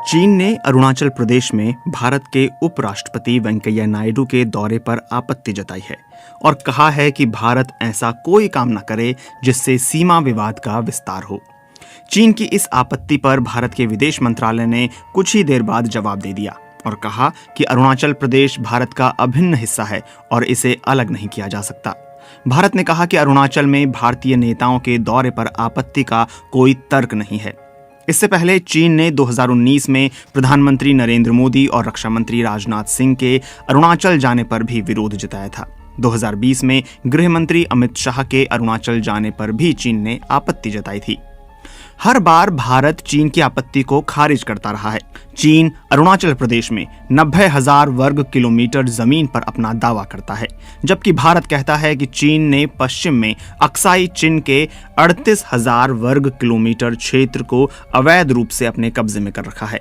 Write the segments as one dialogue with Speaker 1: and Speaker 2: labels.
Speaker 1: चीन ने अरुणाचल प्रदेश में भारत के उपराष्ट्रपति वेंकैया नायडू के दौरे पर आपत्ति जताई है और कहा है कि भारत ऐसा कोई काम न करे जिससे सीमा विवाद का विस्तार हो। चीन की इस आपत्ति पर भारत के विदेश मंत्रालय ने कुछ ही देर बाद जवाब दे दिया और कहा कि अरुणाचल प्रदेश भारत का अभिन्न हिस्सा है और इसे अलग नहीं किया जा सकता। भारत ने कहा कि अरुणाचल में भारतीय नेताओं के दौरे पर आपत्ति का कोई तर्क नहीं है। इससे पहले चीन ने 2019 में प्रधानमंत्री नरेंद्र मोदी और रक्षा मंत्री राजनाथ सिंह के अरुणाचल जाने पर भी विरोध जताया था। 2020 में गृह मंत्री अमित शाह के अरुणाचल जाने पर भी चीन ने आपत्ति जताई थी। हर बार भारत चीन की आपत्ति को खारिज करता रहा है। चीन अरुणाचल प्रदेश में 90,000 वर्ग किलोमीटर जमीन पर अपना दावा करता है, जबकि भारत कहता है कि चीन ने पश्चिम में अक्साई चिन के 38,000 वर्ग किलोमीटर क्षेत्र को अवैध रूप से अपने कब्जे में कर रखा है।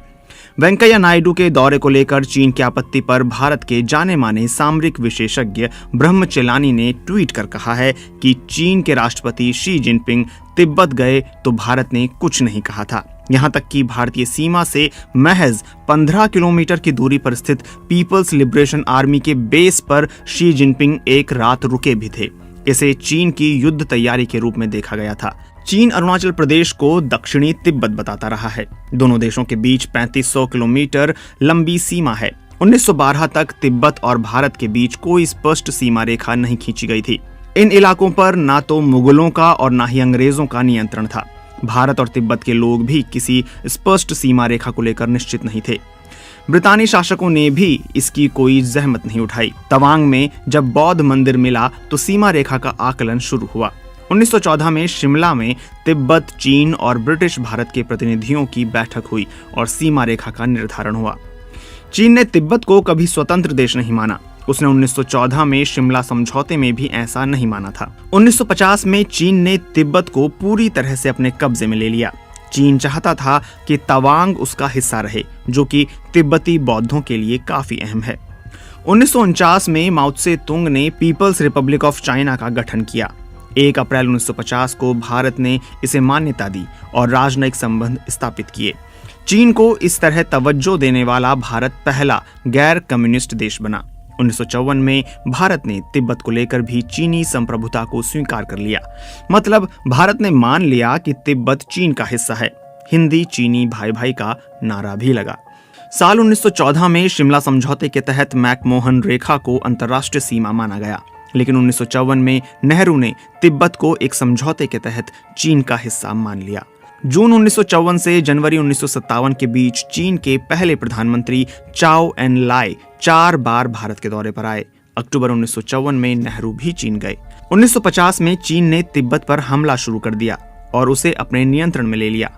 Speaker 1: वेंकैया नायडू के दौरे को लेकर चीन की आपत्ति पर भारत के जाने माने सामरिक विशेषज्ञ ब्रह्मचेलानी ने ट्वीट कर कहा है कि चीन के राष्ट्रपति शी जिनपिंग तिब्बत गए तो भारत ने कुछ नहीं कहा था। यहां तक कि भारतीय सीमा से महज 15 किलोमीटर की दूरी पर स्थित पीपल्स लिबरेशन आर्मी के बेस पर शी जिनपिंग एक रात रुके भी थे। इसे चीन की युद्ध तैयारी के रूप में देखा गया था। चीन अरुणाचल प्रदेश को दक्षिणी तिब्बत बताता रहा है। दोनों देशों के बीच 3500 किलोमीटर लंबी सीमा है। 1912 तक तिब्बत और भारत के बीच कोई स्पष्ट सीमा रेखा नहीं खींची गई थी। इन इलाकों पर ना तो मुगलों का और ना ही अंग्रेजों का नियंत्रण था। भारत और तिब्बत के लोग भी किसी स्पष्ट सीमा रेखा को लेकर निश्चित नहीं थे। ब्रितानी शासकों ने भी इसकी कोई जहमत नहीं उठाई। तवांग में जब बौद्ध मंदिर मिला तो सीमा रेखा का आकलन शुरू हुआ। 1914 में शिमला में तिब्बत, चीन और ब्रिटिश भारत के प्रतिनिधियों की बैठक हुई और सीमा रेखा का निर्धारण हुआ। चीन ने तिब्बत को कभी स्वतंत्र देश नहीं माना। उसने 1914 में शिमला समझौते में भी ऐसा नहीं माना था। 1950 में चीन ने तिब्बत को पूरी तरह से अपने कब्जे में ले लिया। चीन चाहता था कि तवांग उसका हिस्सा रहे, जो कि तिब्बती बौद्धों के लिए काफी अहम है। 1949 में माओ त्से तुंग ने पीपल्स रिपब्लिक ऑफ चाइना का गठन किया। 1 अप्रैल 1950 को भारत ने इसे मान्यता दी और राजनयिक संबंध स्थापित किए। चीन को इस तरह तवज्जो देने वाला भारत पहला गैर कम्युनिस्ट देश बना। 1954 में भारत ने तिब्बत को लेकर भी चीनी संप्रभुता को स्वीकार कर लिया। मतलब भारत ने मान लिया कि तिब्बत चीन का हिस्सा है। हिंदी चीनी भाई भाई का नारा भी लगा। साल 1914 में शिमला समझौते के तहत मैकमोहन रेखा को अंतर्राष्ट्रीय सीमा माना गया, लेकिन 1954 में नेहरू ने तिब्बत को एक समझौते के तहत चीन का हिस्सा मान लिया। जून 1954 से जनवरी 1957 के बीच चीन के पहले प्रधानमंत्री चाओ एन लाई 4 बार भारत के दौरे पर आए। अक्टूबर 1954 में नेहरू भी चीन गए। 1950 में चीन ने तिब्बत पर हमला शुरू कर दिया और उसे अपने नियंत्रण में ले लिया।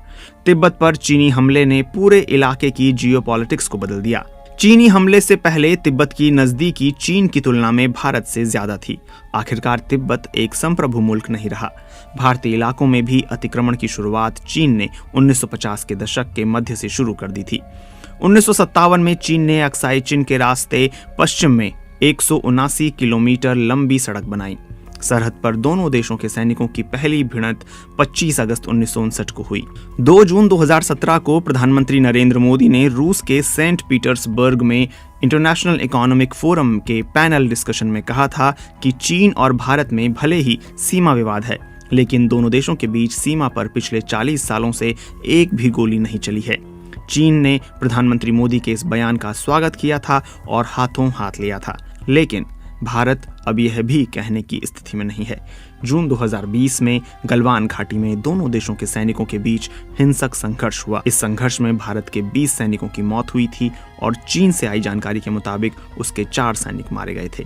Speaker 1: तिब्बत पर चीनी हमले ने पूरे इलाके की जियोपॉलिटिक्स को बदल दिया। चीनी हमले से पहले तिब्बत की नजदीकी चीन की तुलना में भारत से ज्यादा थी। आखिरकार तिब्बत एक संप्रभु मुल्क नहीं रहा। भारतीय इलाकों में भी अतिक्रमण की शुरुआत चीन ने 1950 के दशक के मध्य से शुरू कर दी थी। 1957 में चीन ने अक्साई चिन के रास्ते पश्चिम में 179 किलोमीटर लंबी सड़क बनाई। सरहद पर दोनों देशों के सैनिकों की पहली भिड़ंत 25 अगस्त 1959 को हुई। 2 जून 2017 को प्रधानमंत्री नरेंद्र मोदी ने रूस के सेंट पीटर्सबर्ग में इंटरनेशनल इकोनॉमिक फोरम के पैनल डिस्कशन में कहा था कि चीन और भारत में भले ही सीमा विवाद है, लेकिन दोनों देशों के बीच सीमा पर पिछले 40 सालों से एक भी गोली नहीं चली है। चीन ने प्रधानमंत्री मोदी के इस बयान का स्वागत किया था और हाथों हाथ लिया था, लेकिन भारत अब यह भी कहने की स्थिति में नहीं है। जून 2020 में गलवान घाटी में दोनों देशों के सैनिकों के बीच हिंसक संघर्ष हुआ। इस संघर्ष में भारत के 20 सैनिकों की मौत हुई थी और चीन से आई जानकारी के मुताबिक उसके 4 सैनिक मारे गए थे।